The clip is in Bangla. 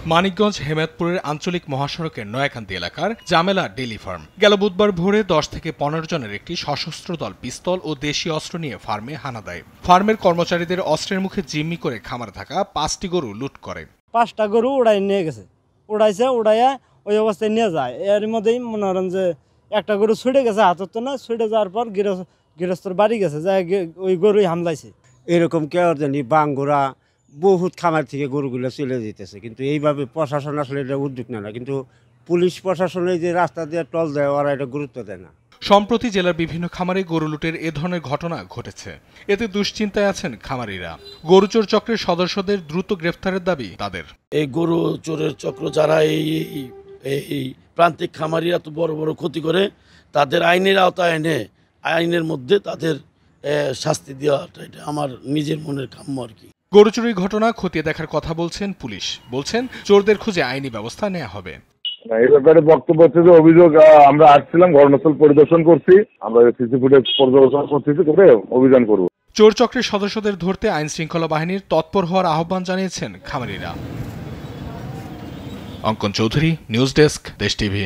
মানিকগঞ্জ হেমায়তপুরের আঞ্চলিক মহাসড়কের নয়াকান্দি এলাকার জামেলা ডেইলি ফার্ম। গেল বুধবার ভোরে 10 থেকে 15 জনের একটি সশস্ত্র দল পিস্তল ও দেশীয় অস্ত্র নিয়ে ফার্মে হানা দেয়। ফার্মের কর্মচারীদের অস্ত্রের মুখে জিম্মি করে খামারে থাকা 5টি গরু লুট করে। 5টা গরু উড়াই নিয়ে গেছে, উড়াইয়া ওই অবস্থায় নিয়ে যায়। এর মধ্যেই মনে করেন যে একটা গরু ছুটে গেছে, হাতত না ছুটে যাওয়ার পর গৃহস্থর বাড়ি গেছে, যায় ওই গরুই হামলাইছে। এরকম কেউ জানি বাঙ্গুরা বহুত খামার থেকে গরুগুলো চলে যেতেছে, কিন্তু এইভাবে প্রশাসন আসলে এটা উদ্যোগ নেয় না, কিন্তু পুলিশ প্রশাসনে যে রাস্তা দিয়ে টল দেয় ওরা এটা গুরুত্ব দেয় না। সম্প্রতি জেলার বিভিন্ন খামারে গরু লুটের এ ধরনের ঘটনা ঘটেছে। এতে দুশ্চিন্তায় আছেন খামারিরা। গরু চোর চক্রের সদস্যদের দ্রুত গ্রেফতারের দাবি তাদের। এই গরু চোরের চক্র যারা এই প্রান্তিক খামারিরা এত বড় বড় ক্ষতি করে, তাদের আইনের আওতায় এনে আইনের মধ্যে তাদের শাস্তি দেওয়াটা এটা আমার নিজের মনের কাম্য আর কি। গরু চুরির ঘটনা খতিয়ে দেখার কথা বলছেন পুলিশ। বলছেন চোরদের খুঁজে আইনি ব্যবস্থা নেওয়া হবে। এই ব্যাপারে বক্তব্য হচ্ছে যে অভিযোগ আমরা আসছিলাম, ঘটনাস্থল পরিদর্শন করছি, আমরা সিসি ফুটেজ পর্যবেক্ষণ করতেছি, করে অভিযান করব। চোর চক্রের সদস্যদের ধরতে আইন শৃঙ্খলা বাহিনীর তৎপর হওয়ার আহ্বান জানিয়েছেন খামারিরা। অঙ্কন চৌধুরী, নিউজ ডেস্ক, দেশ টিভি।